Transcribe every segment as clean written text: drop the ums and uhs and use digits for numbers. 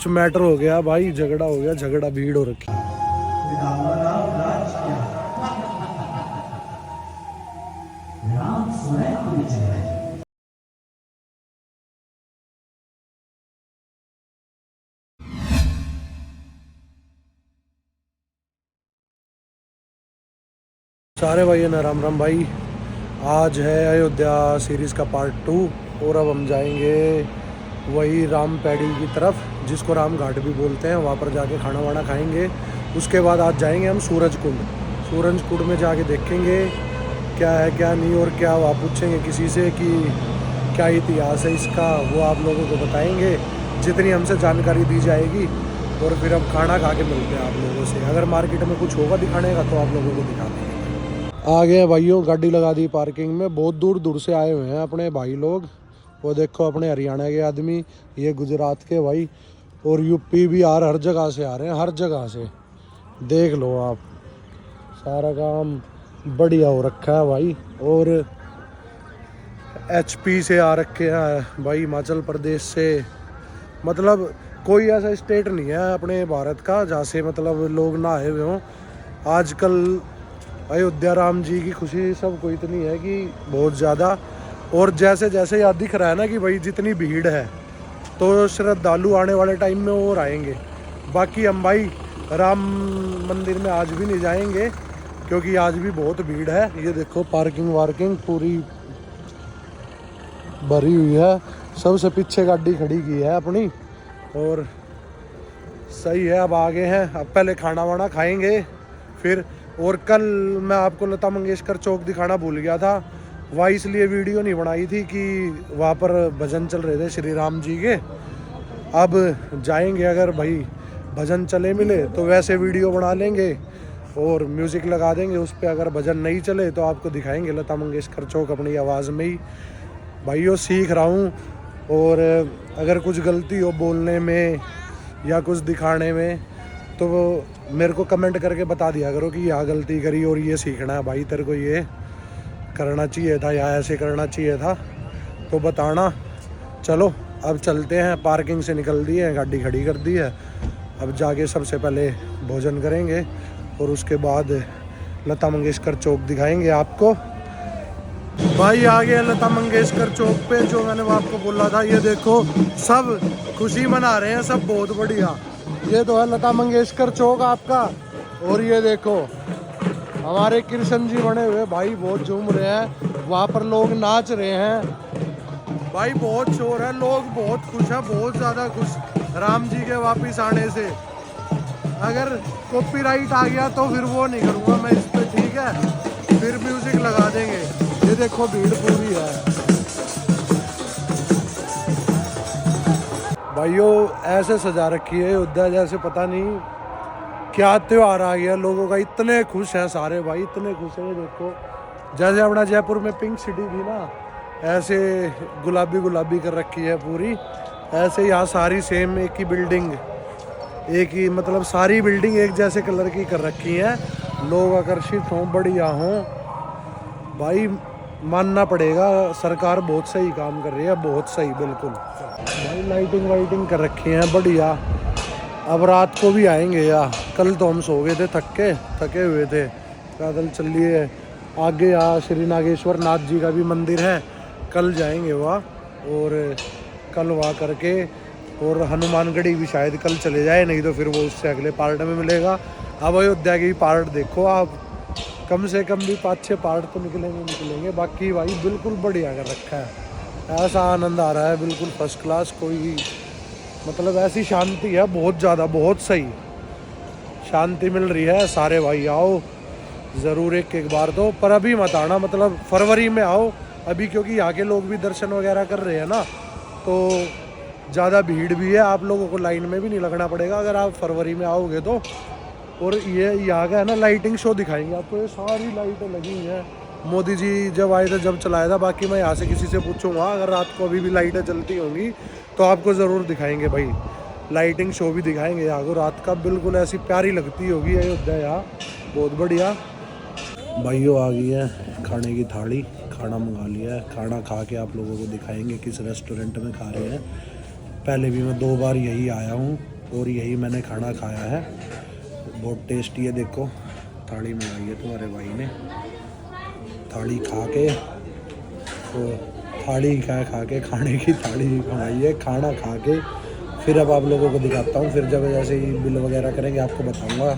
कुछ मैटर हो गया भाई, झगड़ा हो गया, झगड़ा भीड़ हो रखी। सारे भाई ना, राम राम भाई। आज है अयोध्या सीरीज़ का पार्ट 2 और अब हम जाएंगे वही राम पैड़ी की तरफ, जिसको राम घाट भी बोलते हैं। वहाँ पर जाके खाना वाना खाएंगे। उसके बाद आज जाएंगे हम सूरज कुंड। सूरज कुंड में जाके देखेंगे क्या है क्या नहीं, और क्या वहाँ पूछेंगे किसी से कि क्या इतिहास है इसका, वो आप लोगों को बताएंगे जितनी हमसे जानकारी दी जाएगी। और फिर अब खाना खा के मिलते हैं आप लोगों से। अगर मार्केट में कुछ होगा दिखाने का तो आप लोगों को दिखा देंगे। आ गए भाइयों, गाड़ी लगा दी पार्किंग में। बहुत दूर दूर से आए हुए हैं अपने भाई लोग। वो देखो अपने हरियाणा के आदमी, ये गुजरात के भाई, और यूपी बिहार हर जगह से आ रहे हैं, हर जगह से। देख लो आप, सारा काम बढ़िया हो रखा है भाई। और एचपी से आ रखे हैं भाई, हिमाचल प्रदेश से। मतलब कोई ऐसा स्टेट नहीं है अपने भारत का जहाँ से मतलब लोग ना आए हुए हों। आजकल अयोध्या राम जी की खुशी सबको इतनी है कि बहुत ज़्यादा। और जैसे जैसे याद दिख रहा है ना कि भाई जितनी भीड़ है तो श्रद्धालु आने वाले टाइम में और आएंगे। बाकी हम भाई राम मंदिर में आज भी नहीं जाएंगे क्योंकि आज भी बहुत भीड़ है। ये देखो पार्किंग वार्किंग पूरी भरी हुई है। सबसे पीछे गाड़ी खड़ी की है अपनी। और सही है, अब आगे हैं। अब पहले खाना वाना खाएंगे फिर। और कल मैं आपको लता मंगेशकर चौक दिखाना भूल गया था। वहाँ इसलिए वीडियो नहीं बनाई थी कि वहाँ पर भजन चल रहे थे श्री राम जी के। अब जाएंगे, अगर भाई भजन चले मिले तो वैसे वीडियो बना लेंगे और म्यूज़िक लगा देंगे उस पर। अगर भजन नहीं चले तो आपको दिखाएंगे लता मंगेशकर चौक अपनी आवाज़ में ही। भाइयों सीख रहा हूँ, और अगर कुछ गलती हो बोलने में या कुछ दिखाने में तो वो मेरे को कमेंट करके बता दिया करो कि यहाँ गलती करी और ये सीखना है भाई, तेरे को ये करना चाहिए था या ऐसे करना चाहिए था, तो बताना। चलो अब चलते हैं, पार्किंग से निकल दी है, गाड़ी खड़ी कर दी है। अब जाके सबसे पहले भोजन करेंगे और उसके बाद लता मंगेशकर चौक दिखाएंगे आपको। भाई आ गया लता मंगेशकर चौक पे, जो मैंने आपको बोला था। ये देखो सब खुशी मना रहे हैं, सब बहुत बढ़िया। ये तो है लता मंगेशकर चौक आपका। और ये देखो हमारे कृष्ण जी बने हुए भाई, बहुत झूम रहे हैं। वहाँ पर लोग नाच रहे हैं भाई, बहुत शोर है, लोग बहुत खुश हैं, बहुत ज़्यादा खुश राम जी के वापिस आने से। अगर कॉपीराइट आ गया तो फिर वो नहीं करूँगा मैं इस पर, ठीक है? फिर म्यूज़िक लगा देंगे। ये देखो भीड़ पूरी है भाइयों। ऐसे सजा रखी है अयोध्या जैसे पता नहीं क्या त्योहार आ गया। लोगों का इतने खुश हैं सारे भाई, इतने खुश हैं। ये देखो जैसे अपना जयपुर में पिंक सिटी थी ना, ऐसे गुलाबी गुलाबी कर रखी है पूरी। ऐसे यहाँ सारी सेम एक ही बिल्डिंग, एक ही मतलब सारी बिल्डिंग एक जैसे कलर की कर रखी हैं। लोग आकर्षित हों, बढ़िया हों भाई। मानना पड़ेगा, सरकार बहुत सही काम कर रही है, बहुत सही बिल्कुल भाई। लाइटिंग वाइटिंग कर रखी हैं बढ़िया। अब रात को भी आएंगे या कल तो हम सो गए थे, थके हुए थे। पैदल चलिए आगे। यहाँ श्री नागेश्वर नाथ जी का भी मंदिर है, कल जाएंगे वहाँ। और कल वहाँ करके, और हनुमानगढ़ी भी शायद कल चले जाए, नहीं तो फिर वो उससे अगले पार्ट में मिलेगा। अब अयोध्या की पार्ट देखो आप, कम से कम भी 5-6 पार्ट तो निकलेंगे। बाकी भाई बिल्कुल बढ़िया कर रखा है, ऐसा आनंद आ रहा है बिल्कुल फर्स्ट क्लास। कोई मतलब ऐसी शांति है बहुत ज़्यादा, बहुत सही शांति मिल रही है। सारे भाई आओ ज़रूर एक बार तो, पर अभी मत आना, मतलब फरवरी में आओ अभी, क्योंकि यहाँ के लोग भी दर्शन वगैरह कर रहे हैं ना, तो ज़्यादा भीड़ भी है। आप लोगों को लाइन में भी नहीं लगना पड़ेगा अगर आप फरवरी में आओगे तो। और ये यहाँ का है ना, लाइटिंग शो दिखाएंगे आपको। ये सारी लाइटें लगी हुई हैं, मोदी जी जब आए थे जब चलाया था। बाकी मैं यहाँ से किसी से पूछूंगा, अगर रात को अभी भी लाइटें चलती होंगी तो आपको ज़रूर दिखाएंगे भाई। लाइटिंग शो भी दिखाएंगे यहाँ को रात का, बिल्कुल ऐसी प्यारी लगती होगी अयोध्या यहाँ, बहुत बढ़िया। भाइयों आ गई है खाने की थाली, खाना मंगा लिया है। खाना खा के आप लोगों को दिखाएंगे किस रेस्टोरेंट में खा रहे हैं। पहले भी मैं 2 बार यही आया हूँ और यही मैंने खाना खाया है। बहुत टेस्टी है। देखो थाली मंगाई है तुम्हारे भाई ने, थाली खा के तो थाली खा के खाने की थाली मंगाई है, खाना खा के फिर अब आप लोगों को दिखाता हूँ। फिर जब जैसे ही बिल वगैरह करेंगे आपको बताऊँगा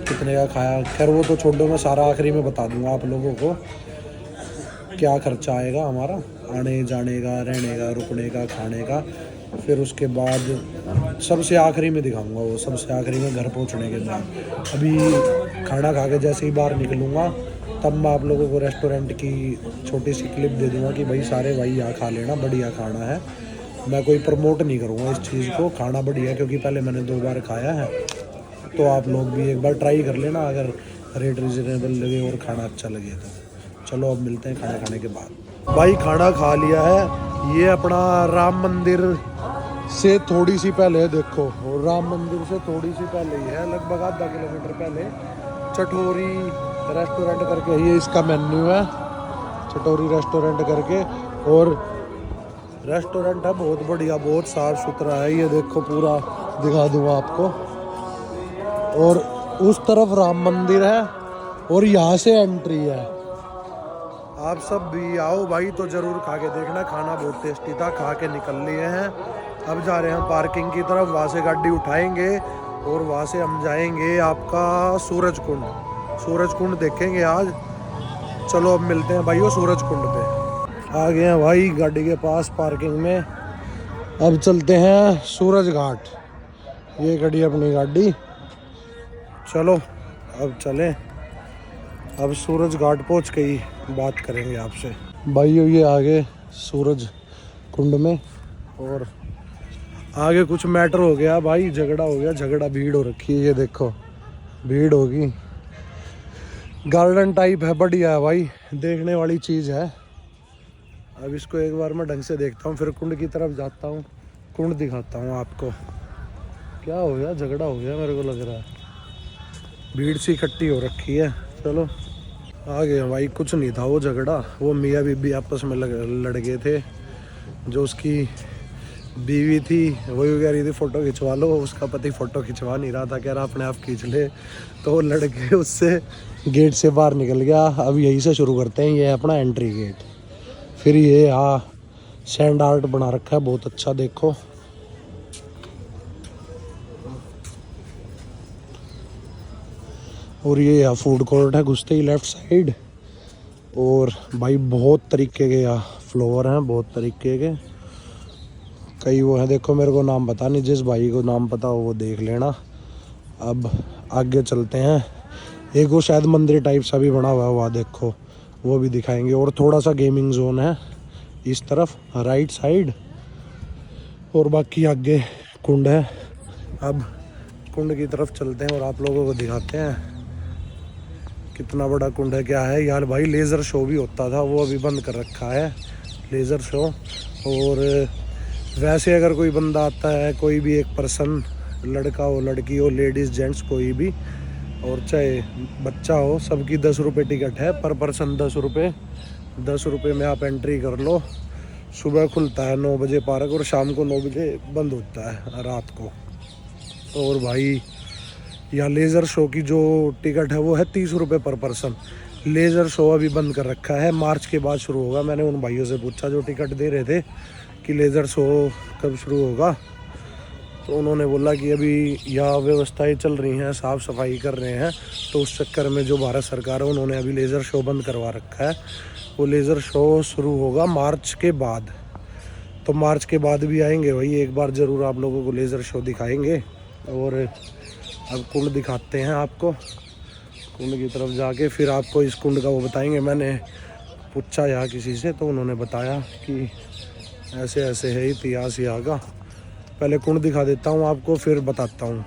कितने का खाया। खैर वो तो छोड़ो, मैं सारा आखिरी में बता दूँगा आप लोगों को क्या खर्चा आएगा हमारा आने जाने का, रहने का, रुकने का, खाने का। फिर उसके बाद सबसे आखिरी में दिखाऊंगा, वो सबसे आखिरी में घर पहुंचने के बाद। अभी खाना खा के जैसे ही बाहर निकलूँगा तब मैं आप लोगों को रेस्टोरेंट की छोटी सी क्लिप दे दूँगा कि भाई सारे भाई यहाँ खा लेना, बढ़िया खाना है। मैं कोई प्रमोट नहीं करूँगा इस चीज़ को, खाना बढ़िया है क्योंकि पहले मैंने 2 बार खाया है। तो आप लोग भी एक बार ट्राई कर लेना अगर रेट रिजनेबल लगे और खाना अच्छा लगे तो। चलो अब मिलते हैं खाना खाने के बाद। भाई खाना खा लिया है। ये अपना राम मंदिर से थोड़ी सी पहले है, देखो राम मंदिर से थोड़ी सी पहले ही है, लगभग आधा किलोमीटर पहले चटोरी रेस्टोरेंट करके ये इसका मेन्यू है, चटोरी रेस्टोरेंट करके। और रेस्टोरेंट है बहुत बढ़िया, बहुत साफ़ सुथरा है। ये देखो पूरा दिखा दूँगा आपको। और उस तरफ राम मंदिर है और यहाँ से एंट्री है। आप सब भी आओ भाई तो ज़रूर खा के देखना, खाना बहुत टेस्टी था। खा के निकल लिए हैं, अब जा रहे हैं पार्किंग की तरफ। वहाँ से गाड़ी उठाएंगे और वहाँ से हम जाएंगे आपका सूरज कुंड। सूरज कुंड देखेंगे आज। चलो अब मिलते हैं भाई वो सूरज कुंड पे। आ गए हैं भाई गाड़ी के पास पार्किंग में। अब चलते हैं सूरज घाट। ये खड़ी अपनी गाड़ी, चलो अब चलें। अब सूरज घाट पहुँच के ही बात करेंगे आपसे। भाई ये आगे सूरज कुंड में और आगे कुछ मैटर हो गया भाई, झगड़ा हो गया, झगड़ा भीड़ हो रखी है। ये देखो भीड़ होगी। गार्डन टाइप है, बढ़िया है भाई, देखने वाली चीज़ है। अब इसको एक बार मैं ढंग से देखता हूँ फिर कुंड की तरफ जाता हूँ, कुंड दिखाता हूँ आपको। क्या हो गया, झगड़ा हो गया मेरे को लग रहा है, भीड़ सी इकट्ठी हो रखी है। चलो आ गए भाई। कुछ नहीं था वो झगड़ा, वो मियाँ बीबी आपस में लड़ गए थे। जो उसकी बीवी थी वही कह रही थी फ़ोटो खिंचवा लो, उसका पति फ़ोटो खिंचवा नहीं रहा था, कह रहा अपने आप खींच ले। तो वो लड़ के उससे गेट से बाहर निकल गया। अब यहीं से शुरू करते हैं, ये है अपना एंट्री गेट। फिर ये यहाँ सैंड आर्ट बना रखा है बहुत अच्छा, देखो। और ये यहाँ फूड कोर्ट है, घुसते ही लेफ्ट साइड। और भाई बहुत तरीके के यहाँ फ्लोवर हैं, बहुत तरीके के। कई वो हैं, देखो मेरे को नाम पता नहीं, जिस भाई को नाम पता हो वो देख लेना। अब आगे चलते हैं। एक वो शायद मंदिर टाइप सा भी बना हुआ है वहाँ, देखो वो भी दिखाएंगे। और थोड़ा सा गेमिंग जोन है इस तरफ राइट साइड। और बाकी आगे कुंड है। अब कुंड की तरफ चलते हैं और आप लोगों को दिखाते हैं कितना बड़ा कुंड है, क्या है यार। भाई लेज़र शो भी होता था, वो अभी बंद कर रखा है लेज़र शो। और वैसे अगर कोई बंदा आता है, कोई भी एक पर्सन, लड़का हो लड़की हो, लेडीज़ जेंट्स कोई भी, और चाहे बच्चा हो, सबकी 10 रुपये टिकट है पर पर्सन 10 रुपये। 10 रुपये में आप एंट्री कर लो। सुबह खुलता है 9 बजे पार्क और शाम को 9 बजे बंद होता है रात को। और भाई या लेज़र शो की जो टिकट है वो है 30 रुपये पर पर्सन। लेज़र शो अभी बंद कर रखा है, मार्च के बाद शुरू होगा। मैंने उन भाइयों से पूछा जो टिकट दे रहे थे कि लेज़र शो कब शुरू होगा, तो उन्होंने बोला कि अभी यहाँ व्यवस्थाएं चल रही हैं, साफ़ सफाई कर रहे हैं, तो उस चक्कर में जो भारत सरकार है उन्होंने अभी लेज़र शो बंद करवा रखा है। वो लेज़र शो शुरू होगा मार्च के बाद। तो मार्च के बाद भी आएंगे भाई, एक बार ज़रूर आप लोगों को लेज़र शो दिखाएंगे। और अब कुंड दिखाते हैं आपको। कुंड की तरफ जाके फिर आपको इस कुंड का वो बताएंगे। मैंने पूछा यहाँ किसी से तो उन्होंने बताया कि ऐसे ऐसे है इतिहास यहाँ का। पहले कुंड दिखा देता हूँ आपको, फिर बताता हूँ।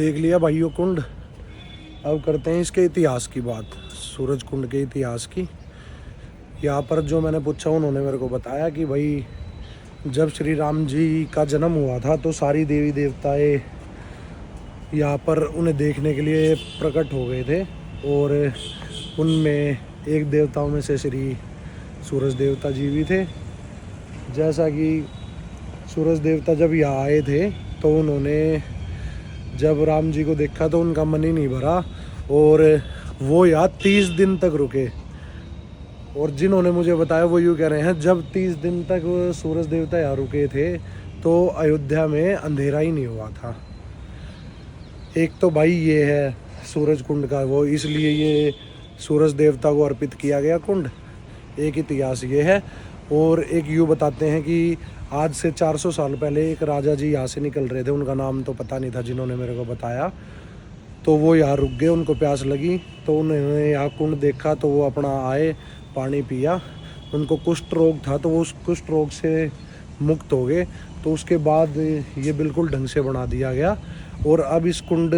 देख लिया भाइयों कुंड। अब करते हैं इसके इतिहास की बात, सूरज कुंड के इतिहास की। यहाँ पर जो मैंने पूछा उन्होंने मेरे को बताया कि भाई जब श्री राम जी का जन्म हुआ था तो सारी देवी देवताएं यहाँ पर उन्हें देखने के लिए प्रकट हो गए थे, और उनमें एक देवताओं में से श्री सूरज देवता जी भी थे। जैसा कि सूरज देवता जब यहाँ आए थे तो उन्होंने जब राम जी को देखा तो उनका मन ही नहीं भरा, और वो यहाँ 30 दिन तक रुके। और जिन्होंने मुझे बताया वो यूँ कह रहे हैं जब 30 दिन तक सूरज देवता यहाँ रुके थे तो अयोध्या में अंधेरा ही नहीं हुआ था। एक तो भाई ये है सूरज कुंड का वो, इसलिए ये सूरज देवता को अर्पित किया गया कुंड, एक इतिहास ये है। और एक यूँ बताते हैं कि आज से 400 साल पहले एक राजा जी यहाँ से निकल रहे थे, उनका नाम तो पता नहीं था, जिन्होंने मेरे को बताया। तो वो यहाँ रुक गए, उनको प्यास लगी तो उन्होंने यहाँ कुंड देखा तो वो अपना आए, पानी पिया। उनको कुष्ठ रोग था तो वो उस कुष्ठ रोग से मुक्त हो गए। तो उसके बाद ये बिल्कुल ढंग से बना दिया गया। और अब इस कुंड,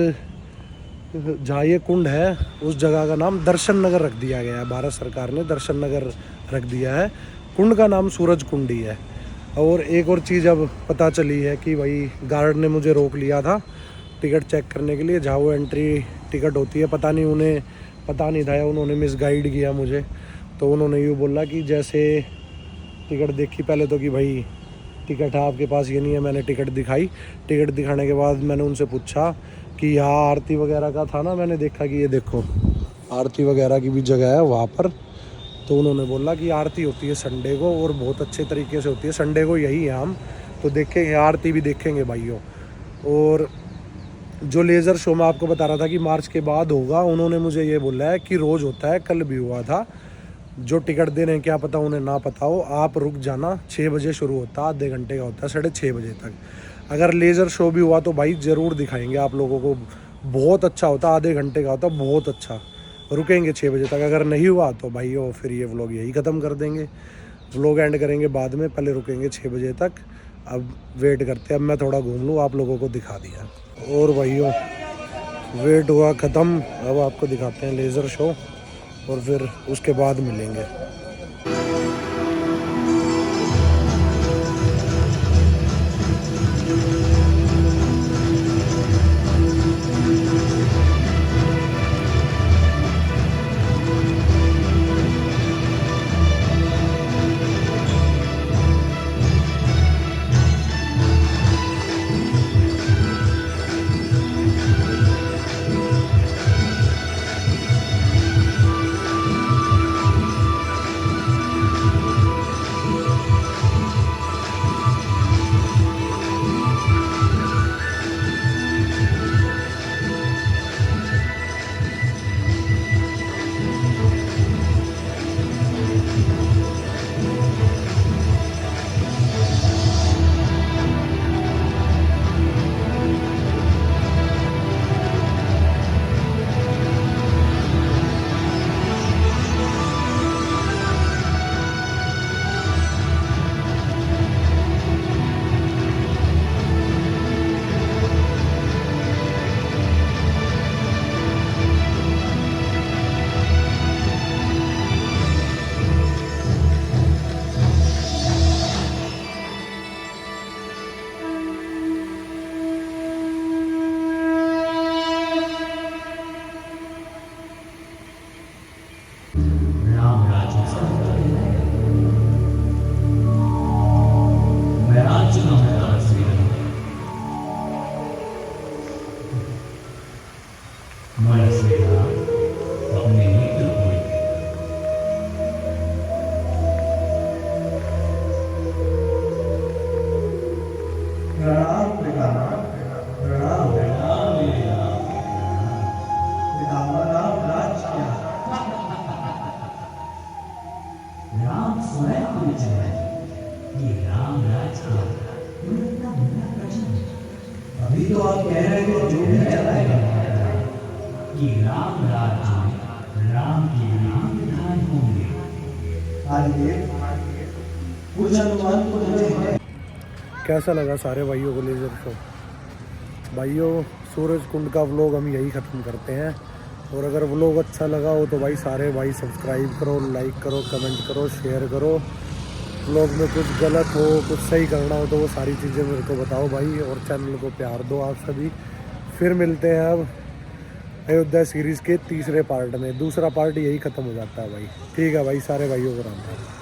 जहाँ ये कुंड है उस जगह का नाम दर्शन नगर रख दिया गया है। भारत सरकार ने दर्शन नगर रख दिया है। कुंड का नाम सूरज कुंड ही है। और एक और चीज़ अब पता चली है कि भाई गार्ड ने मुझे रोक लिया था टिकट चेक करने के लिए, जहाँ वो एंट्री टिकट होती है। पता नहीं उन्हें पता नहीं था या उन्होंने मिसगाइड किया मुझे। तो उन्होंने यूँ बोला कि जैसे टिकट देखी पहले तो कि भाई टिकट है आपके पास, ये नहीं है। मैंने टिकट दिखाई, टिकट दिखाने के बाद मैंने उनसे पूछा कि यहाँ आरती वगैरह का था ना, मैंने देखा कि ये देखो आरती वगैरह की भी जगह है वहाँ पर। तो उन्होंने बोला कि आरती होती है संडे को और बहुत अच्छे तरीके से होती है, संडे को यही है हम तो देखेंगे, आरती भी देखेंगे भाइयों। और जो लेज़र शो मैं आपको बता रहा था कि मार्च के बाद होगा, उन्होंने मुझे ये बोला है कि रोज़ होता है, कल भी हुआ था। जो टिकट दे रहे हैं क्या पता उन्हें ना पता हो, आप रुक जाना। 6 बजे शुरू होता है, आधे घंटे का होता है, 6:30 बजे तक। अगर लेज़र शो भी हुआ तो भाई ज़रूर दिखाएंगे आप लोगों को, बहुत अच्छा होता, आधे घंटे का होता, बहुत अच्छा। रुकेंगे 6 बजे तक। अगर नहीं हुआ तो भाई वो फिर ये व्लॉग यही ख़त्म कर देंगे, व्लॉग एंड करेंगे बाद में, पहले रुकेंगे 6 बजे तक। अब वेट करते हैं, अब मैं थोड़ा घूम लूँ, आप लोगों को दिखा दिया। और भाइयों वेट हुआ ख़त्म, अब आपको दिखाते हैं लेज़र शो और फिर उसके बाद मिलेंगे। अभी तो आप कह रहे हो जो भी चलाएगा कि राम राज्य में राम के नाम विधान होंगे। आइए कुछ अनुमान तो मुझे है। कैसा लगा सारे भाइयों को लेज़र शो? भाइयों सूरज कुंड का व्लॉग हम यही ख़त्म करते हैं। और अगर व्लॉग अच्छा लगा हो तो भाई सारे भाई सब्सक्राइब करो, लाइक करो, कमेंट करो, शेयर करो। व्लॉग में कुछ गलत हो, कुछ सही करना हो तो वो सारी चीज़ें मेरे को बताओ भाई, और चैनल को प्यार दो आप सभी। फिर मिलते हैं अब अयोध्या सीरीज़ के तीसरे पार्ट में। दूसरा पार्ट यही ख़त्म हो जाता है भाई। ठीक है भाई, सारे भाइयों को राम राम।